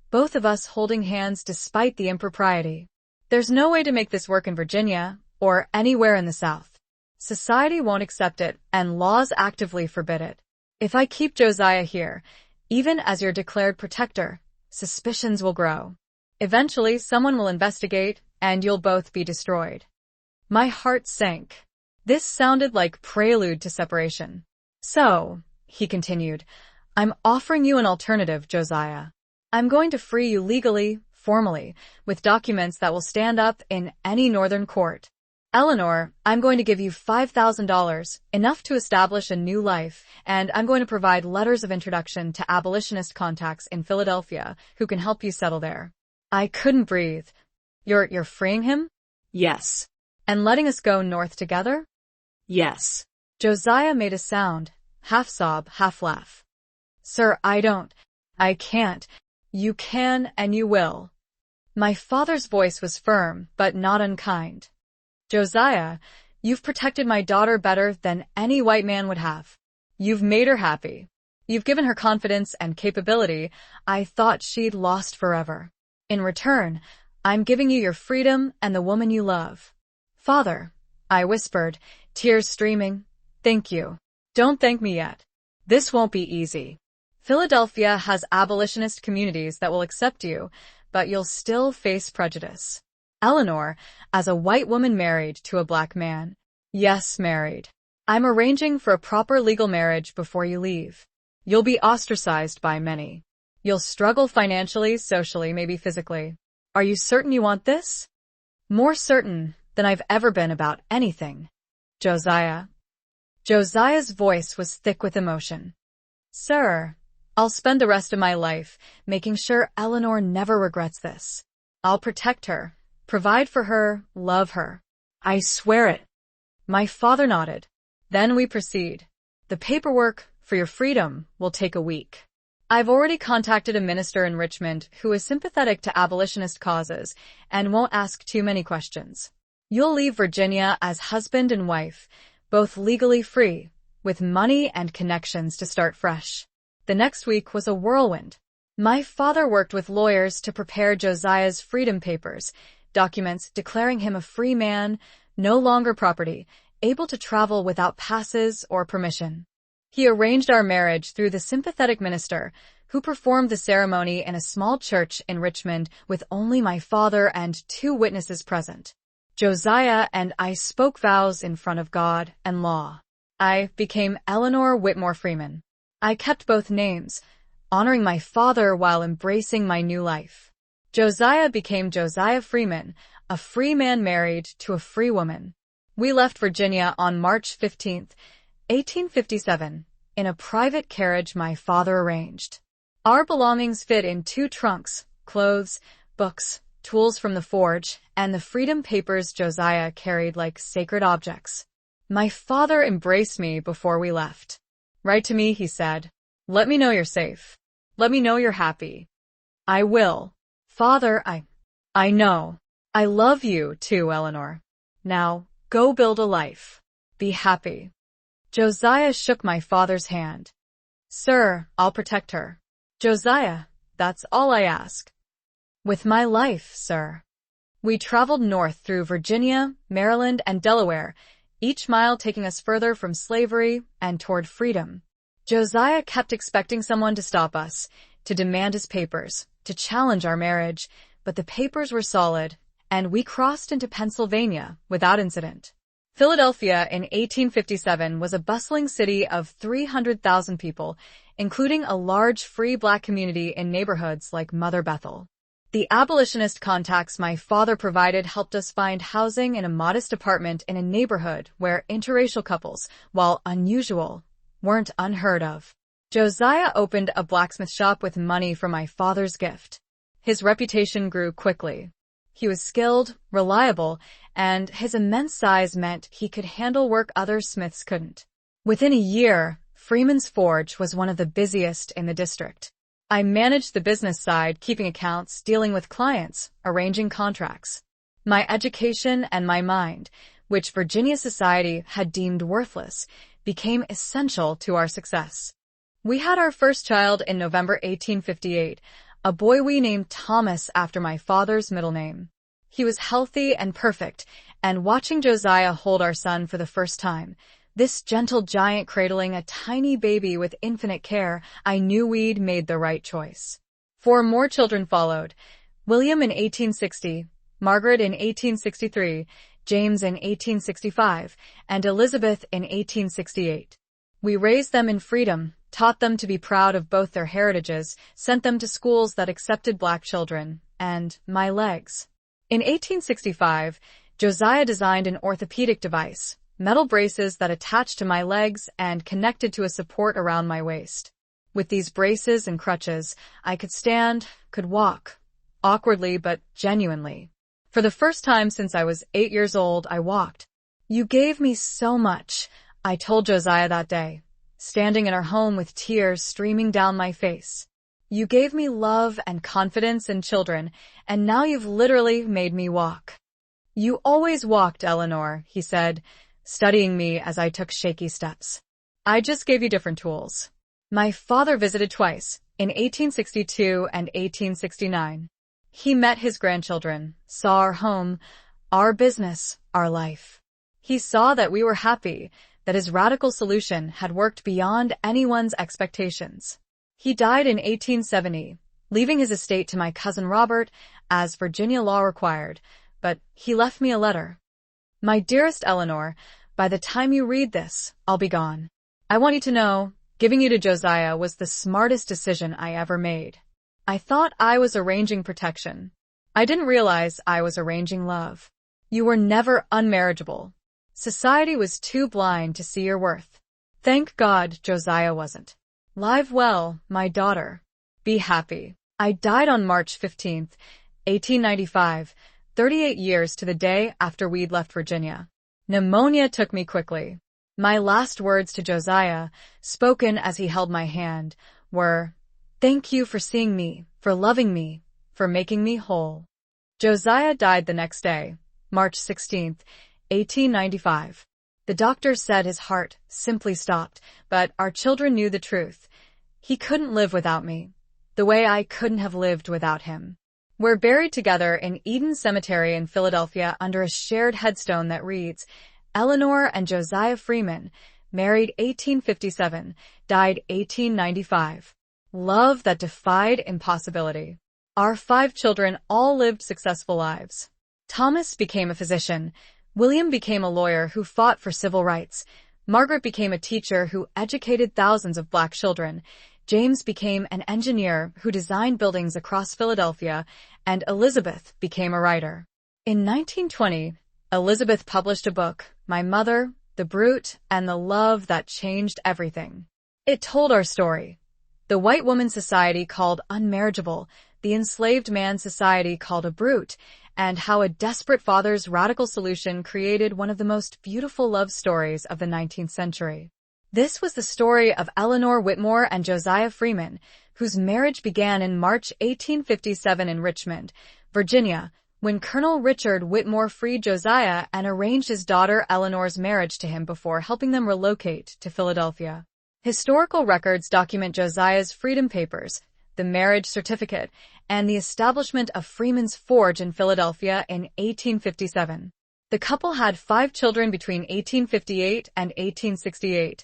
Speaker 1: both of us holding hands despite the impropriety. There's no way to make this work in Virginia, or anywhere in the South. Society won't accept it, and laws actively forbid it. If I keep Josiah here, even as your declared protector, suspicions will grow. Eventually, someone will investigate, and you'll both be destroyed. My heart sank. This sounded like prelude to separation. So, he continued, I'm offering you an alternative, Josiah. I'm going to free you legally, formally, with documents that will stand up in any northern court. Eleanor, I'm going to give you $5,000, enough to establish a new life, and I'm going to provide letters of introduction to abolitionist contacts in Philadelphia who can help you settle there. I couldn't breathe. You're freeing him?
Speaker 2: Yes.
Speaker 1: And letting us go north together?
Speaker 2: Yes.
Speaker 1: Josiah made a sound, half sob, half laugh. Sir, I can't. You can and you will. My father's voice was firm, but not unkind. Josiah, you've protected my daughter better than any white man would have. You've made her happy. You've given her confidence and capability I thought she'd lost forever. In return, I'm giving you your freedom and the woman you love. Father, I whispered, tears streaming, thank you. Don't thank me yet. This won't be easy. Philadelphia has abolitionist communities that will accept you, but you'll still face prejudice. Eleanor, as a white woman married to a black man. Yes, married. I'm arranging for a proper legal marriage before you leave. You'll be ostracized by many. You'll struggle financially, socially, maybe physically. Are you certain you want this? More certain than I've ever been about anything. Josiah. Josiah's voice was thick with emotion. Sir, I'll spend the rest of my life making sure Eleanor never regrets this. I'll protect her, provide for her, love her.
Speaker 2: I swear it.
Speaker 1: My father nodded. Then we proceed. The paperwork for your freedom will take a week. I've already contacted a minister in Richmond who is sympathetic to abolitionist causes and won't ask too many questions. You'll leave Virginia as husband and wife, both legally free, with money and connections to start fresh. The next week was a whirlwind. My father worked with lawyers to prepare Josiah's freedom papers, documents declaring him a free man, no longer property, able to travel without passes or permission. He arranged our marriage through the sympathetic minister, who performed the ceremony in a small church in Richmond with only my father and 2 witnesses present. Josiah and I spoke vows in front of God and law. I became Eleanor Whitmore Freeman. I kept both names, honoring my father while embracing my new life. Josiah became Josiah Freeman, a free man married to a free woman. We left Virginia on March 15, 1857, in a private carriage my father arranged. Our belongings fit in 2 trunks, clothes, books, tools from the forge, and the freedom papers Josiah carried like sacred objects. My father embraced me before we left. Write to me, he said. Let me know you're safe. Let me know you're happy. I will. Father, I know. I love you too, Eleanor. Now, go build a life. Be happy. Josiah shook my father's hand. Sir, I'll protect her. Josiah, that's all I ask. With my life, sir. We traveled north through Virginia, Maryland, and Delaware, each mile taking us further from slavery and toward freedom. Josiah kept expecting someone to stop us, to demand his papers, to challenge our marriage, but the papers were solid, and we crossed into Pennsylvania without incident. Philadelphia in 1857 was a bustling city of 300,000 people, including a large free black community in neighborhoods like Mother Bethel. The abolitionist contacts my father provided helped us find housing in a modest apartment in a neighborhood where interracial couples, while unusual, weren't unheard of. Josiah opened a blacksmith shop with money from my father's gift. His reputation grew quickly. He was skilled, reliable, and his immense size meant he could handle work other smiths couldn't. Within a year, Freeman's Forge was one of the busiest in the district. I managed the business side, keeping accounts, dealing with clients, arranging contracts. My education and my mind, which Virginia society had deemed worthless, became essential to our success. We had our first child in November 1858, a boy we named Thomas after my father's middle name. He was healthy and perfect, and watching Josiah hold our son for the first time, this gentle giant cradling a tiny baby with infinite care, I knew we'd made the right choice. 4 more children followed, William in 1860, Margaret in 1863, James in 1865, and Elizabeth in 1868. We raised them in freedom, taught them to be proud of both their heritages, sent them to schools that accepted black children, and my legs. In 1865, Josiah designed an orthopedic device, metal braces that attached to my legs and connected to a support around my waist. With these braces and crutches, I could stand, could walk, awkwardly but genuinely. For the first time since I was 8 years old, I walked. You gave me so much, I told Josiah that day, standing in our home with tears streaming down my face. You gave me love and confidence in children, and now you've literally made me walk. You always walked, Eleanor, he said, studying me as I took shaky steps. I just gave you different tools. My father visited twice, in 1862 and 1869. He met his grandchildren, saw our home, our business, our life. He saw that we were happy, that his radical solution had worked beyond anyone's expectations. He died in 1870, leaving his estate to my cousin Robert, as Virginia law required, but he left me a letter. My dearest Eleanor, by the time you read this, I'll be gone. I want you to know, giving you to Josiah was the smartest decision I ever made. I thought I was arranging protection. I didn't realize I was arranging love. You were never unmarriageable. Society was too blind to see your worth. Thank God Josiah wasn't. Live well, my daughter. Be happy. I died on March 15th, 1895, 38 years to the day after we'd left Virginia. Pneumonia took me quickly. My last words to Josiah, spoken as he held my hand, were, "Thank you for seeing me, for loving me, for making me whole." Josiah died the next day, March 16th, 1895. The doctor said his heart simply stopped, but our children knew the truth. He couldn't live without me, the way I couldn't have lived without him. We're buried together in Eden Cemetery in Philadelphia under a shared headstone that reads, Eleanor and Josiah Freeman, married 1857, died 1895. Love that defied impossibility. Our 5 children all lived successful lives. Thomas became a physician. William became a lawyer who fought for civil rights. Margaret became a teacher who educated thousands of black children. James became an engineer who designed buildings across Philadelphia, and Elizabeth became a writer. In 1920, Elizabeth published a book, My Mother, the Brute, and the Love That Changed Everything. It told our story. The white woman society called unmarriageable, the enslaved man society called a brute, and how a desperate father's radical solution created one of the most beautiful love stories of the 19th century. This was the story of Eleanor Whitmore and Josiah Freeman, whose marriage began in March 1857 in Richmond, Virginia, when Colonel Richard Whitmore freed Josiah and arranged his daughter Eleanor's marriage to him before helping them relocate to Philadelphia. Historical records document Josiah's freedom papers, the marriage certificate, and the establishment of Freeman's Forge in Philadelphia in 1857. The couple had 5 children between 1858 and 1868,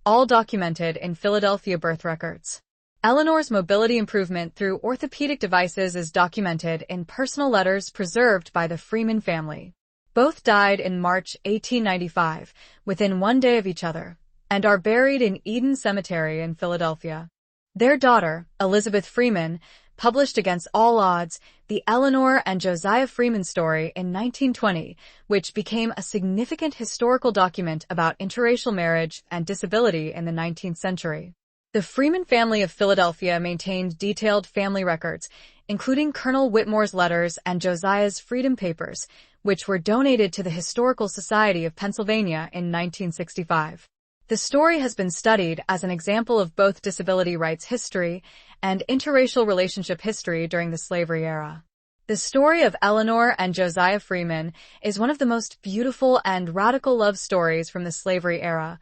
Speaker 1: all documented in Philadelphia birth records. Eleanor's mobility improvement through orthopedic devices is documented in personal letters preserved by the Freeman family. Both died in March 1895, within 1 day of each other, and are buried in Eden Cemetery in Philadelphia. Their daughter, Elizabeth Freeman, published Against All Odds, the Eleanor and Josiah Freeman story in 1920, which became a significant historical document about interracial marriage and disability in the 19th century. The Freeman family of Philadelphia maintained detailed family records, including Colonel Whitmore's letters and Josiah's freedom papers, which were donated to the Historical Society of Pennsylvania in 1965. The story has been studied as an example of both disability rights history and interracial relationship history during the slavery era. The story of Eleanor and Josiah Freeman is one of the most beautiful and radical love stories from the slavery era,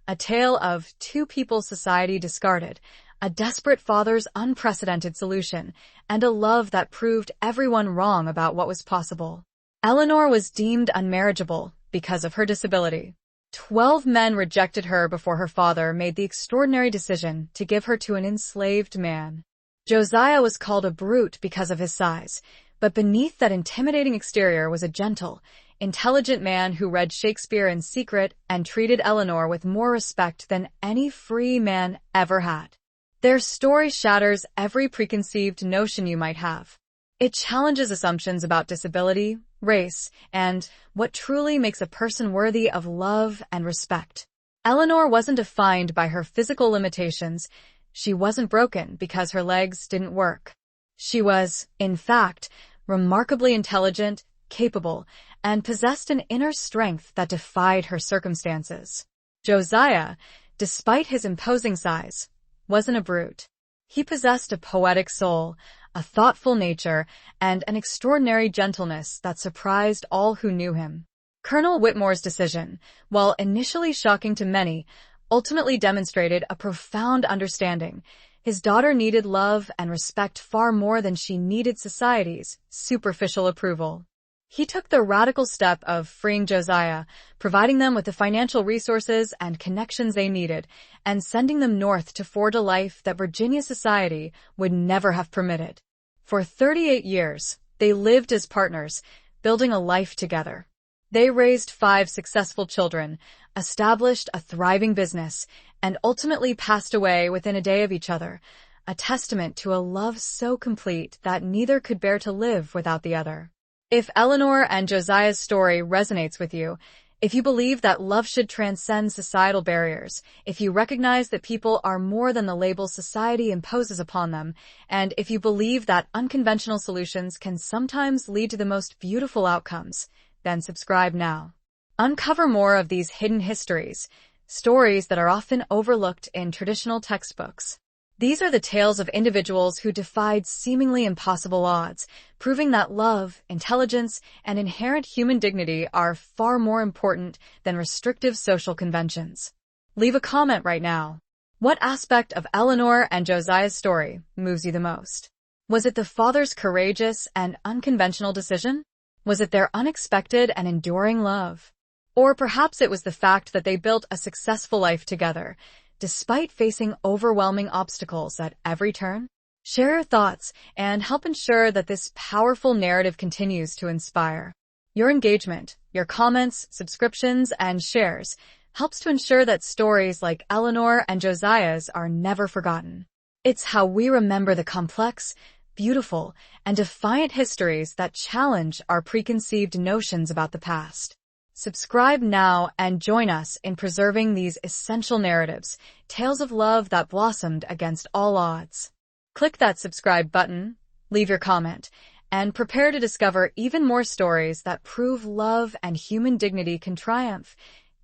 Speaker 1: a tale of 2 people society discarded, a desperate father's unprecedented solution, and a love that proved everyone wrong about what was possible. Eleanor was deemed unmarriageable because of her disability. 12 men rejected her before her father made the extraordinary decision to give her to an enslaved man. Josiah was called a brute because of his size, but beneath that intimidating exterior was a gentle, intelligent man who read Shakespeare in secret and treated Eleanor with more respect than any free man ever had. Their story shatters every preconceived notion you might have. It challenges assumptions about disability, race, and what truly makes a person worthy of love and respect. Eleanor wasn't defined by her physical limitations. She wasn't broken because her legs didn't work. She was, in fact, remarkably intelligent, capable, and possessed an inner strength that defied her circumstances. Josiah, despite his imposing size, wasn't a brute. He possessed a poetic soul, a thoughtful nature, and an extraordinary gentleness that surprised all who knew him. Colonel Whitmore's decision, while initially shocking to many, ultimately demonstrated a profound understanding. His daughter needed love and respect far more than she needed society's superficial approval. He took the radical step of freeing Josiah, providing them with the financial resources and connections they needed, and sending them north to forge a life that Virginia society would never have permitted. For 38 years, they lived as partners, building a life together. They raised 5 successful children, established a thriving business, and ultimately passed away within a day of each other, a testament to a love so complete that neither could bear to live without the other. If Eleanor and Josiah's story resonates with you, if you believe that love should transcend societal barriers, if you recognize that people are more than the labels society imposes upon them, and if you believe that unconventional solutions can sometimes lead to the most beautiful outcomes, then subscribe now. Uncover more of these hidden histories, stories that are often overlooked in traditional textbooks. These are the tales of individuals who defied seemingly impossible odds, proving that love, intelligence, and inherent human dignity are far more important than restrictive social conventions. Leave a comment right now. What aspect of Eleanor and Josiah's story moves you the most? Was it the father's courageous and unconventional decision? Was it their unexpected and enduring love? Or perhaps it was the fact that they built a successful life together, despite facing overwhelming obstacles at every turn? Share your thoughts and help ensure that this powerful narrative continues to inspire. Your engagement, your comments, subscriptions, and shares helps to ensure that stories like Eleanor and Josiah's are never forgotten. It's how we remember the complex, beautiful, and defiant histories that challenge our preconceived notions about the past. Subscribe now and join us in preserving these essential narratives, tales of love that blossomed against all odds. Click that subscribe button, leave your comment, and prepare to discover even more stories that prove love and human dignity can triumph,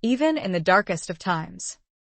Speaker 1: even in the darkest of times.